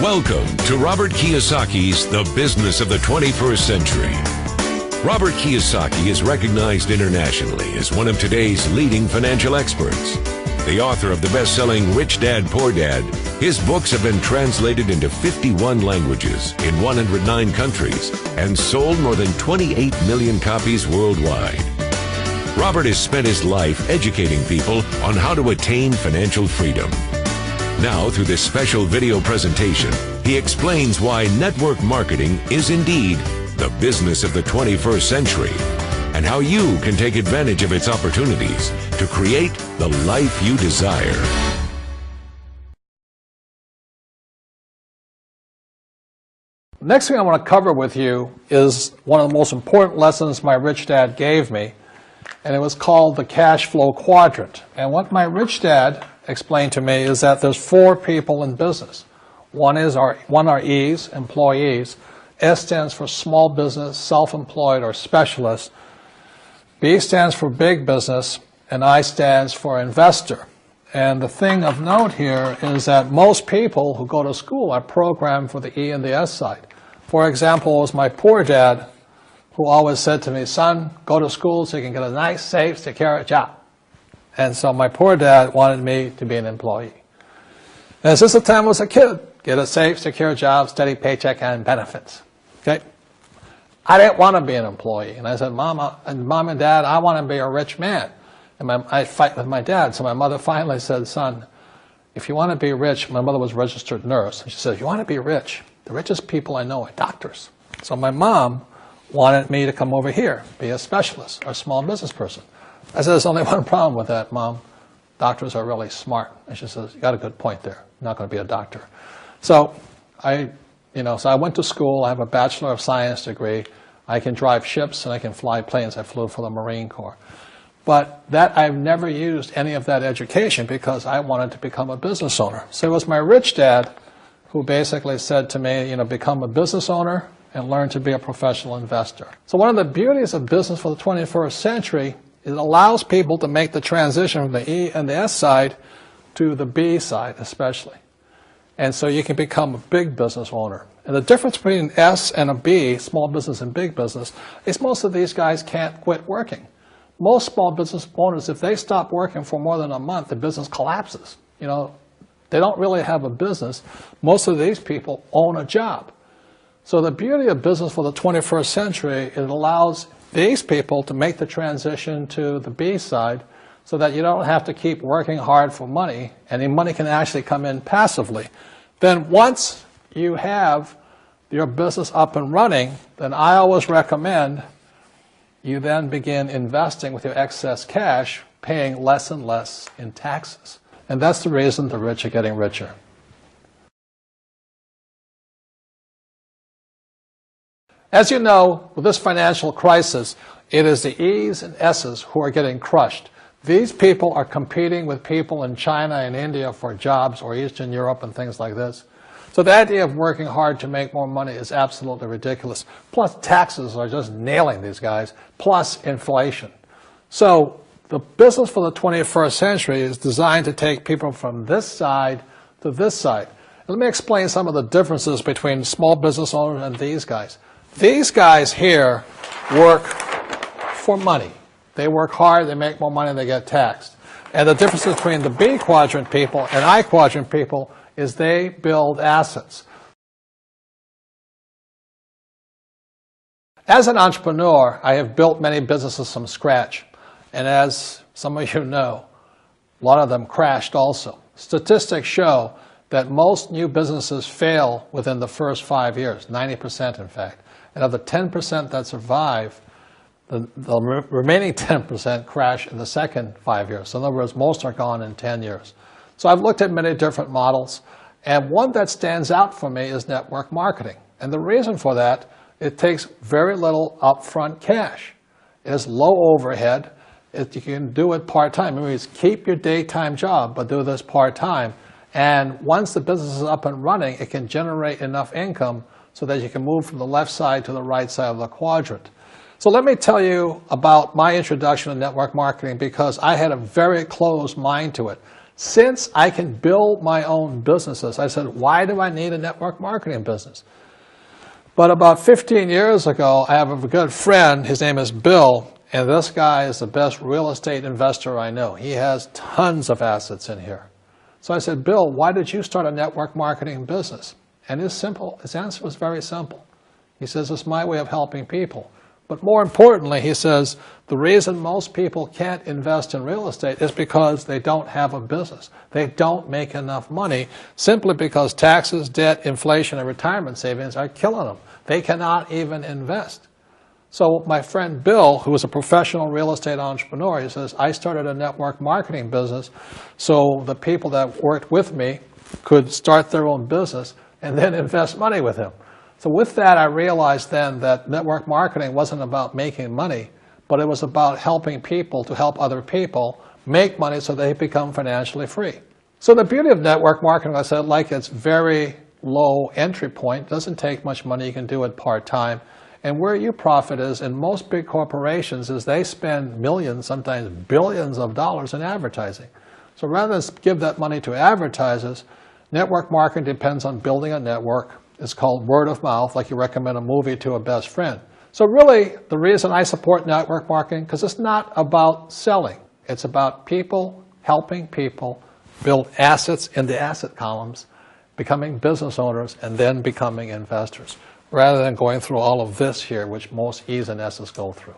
Welcome to Robert Kiyosaki's The Business of the 21st Century. Robert Kiyosaki is recognized internationally as one of today's leading financial experts. The author of the best-selling Rich Dad, Poor Dad, his books have been translated into 51 languages in 109 countries and sold more than 28 million copies worldwide. Robert has spent his life educating people on how to attain financial freedom. Now, through this special video presentation, he explains why network marketing is indeed the business of the 21st century and how you can take advantage of its opportunities to create the life you desire. The next thing I want to cover with you is one of the most important lessons my rich dad gave me, and it was called the cash flow quadrant. And what my rich dad explained to me is that there's four people in business. One are E's, employees. S stands for small business, self-employed, or specialist. B stands for big business, and I stands for investor. And the thing of note here is that most people who go to school are programmed for the E and the S side. For example, it was my poor dad who always said to me, son, go to school so you can get a nice, safe, secure job. And so my poor dad wanted me to be an employee. And since the time I was a kid, get a safe, secure job, steady paycheck, and benefits. Okay? I didn't want to be an employee. And I said, Mom and Dad, I want to be a rich man. And I fight with my dad. So my mother finally said, son, if you want to be rich, my mother was a registered nurse. And she said, if you want to be rich, the richest people I know are doctors. So my mom wanted me to come over here, be a specialist or a small business person. I said, there's only one problem with that, Mom. Doctors are really smart. And she says, you got a good point there. I'm not going to be a doctor. So I went to school. I have a Bachelor of Science degree. I can drive ships and I can fly planes. I flew for the Marine Corps. But I've never used any of that education because I wanted to become a business owner. So it was my rich dad who basically said to me, become a business owner and learn to be a professional investor. So one of the beauties of business for the 21st century is it allows people to make the transition from the E and the S side to the B side especially. And so you can become a big business owner. And the difference between S and a B, small business and big business, is most of these guys can't quit working. Most small business owners, if they stop working for more than a month, the business collapses. They don't really have a business. Most of these people own a job. So the beauty of business for the 21st century, it allows these people to make the transition to the B side so that you don't have to keep working hard for money, and the money can actually come in passively. Then once you have your business up and running, then I always recommend you then begin investing with your excess cash, paying less and less in taxes. And that's the reason the rich are getting richer. As you know, with this financial crisis, it is the E's and S's who are getting crushed. These people are competing with people in China and India for jobs, or Eastern Europe and things like this. So the idea of working hard to make more money is absolutely ridiculous. Plus taxes are just nailing these guys, plus inflation. So the business for the 21st century is designed to take people from this side to this side. Let me explain some of the differences between small business owners and these guys. These guys here work for money. They work hard, they make more money, they get taxed. And the difference between the B quadrant people and I quadrant people is they build assets. As an entrepreneur, I have built many businesses from scratch. And as some of you know, a lot of them crashed also. Statistics show that most new businesses fail within the first 5 years, 90% in fact. And of the 10% that survive, the remaining 10% crash in the second 5 years. So in other words, most are gone in 10 years. So I've looked at many different models, and one that stands out for me is network marketing. And the reason for that, it takes very little upfront cash. It is low overhead. You can do it part-time. It means keep your daytime job, but do this part-time. And once the business is up and running, it can generate enough income so that you can move from the left side to the right side of the quadrant. So let me tell you about my introduction to network marketing because I had a very closed mind to it. Since I can build my own businesses, I said, why do I need a network marketing business? But about 15 years ago, I have a good friend, his name is Bill, and this guy is the best real estate investor I know. He has tons of assets in here. So I said, Bill, why did you start a network marketing business? And his answer was very simple. He says, it's my way of helping people. But more importantly, he says, the reason most people can't invest in real estate is because they don't have a business. They don't make enough money simply because taxes, debt, inflation, and retirement savings are killing them. They cannot even invest. So my friend Bill, who is a professional real estate entrepreneur, he says, I started a network marketing business so the people that worked with me could start their own business and then invest money with him. So with that, I realized then that network marketing wasn't about making money, but it was about helping people to help other people make money so they become financially free. So the beauty of network marketing, I said, like it's very low entry point, doesn't take much money, you can do it part-time. And where you profit is in most big corporations is they spend millions, sometimes billions of dollars in advertising. So rather than give that money to advertisers, network marketing depends on building a network. It's called word of mouth, like you recommend a movie to a best friend. So really, the reason I support network marketing, because it's not about selling. It's about people helping people build assets in the asset columns, becoming business owners, and then becoming investors, rather than going through all of this here, which most E's and S's go through.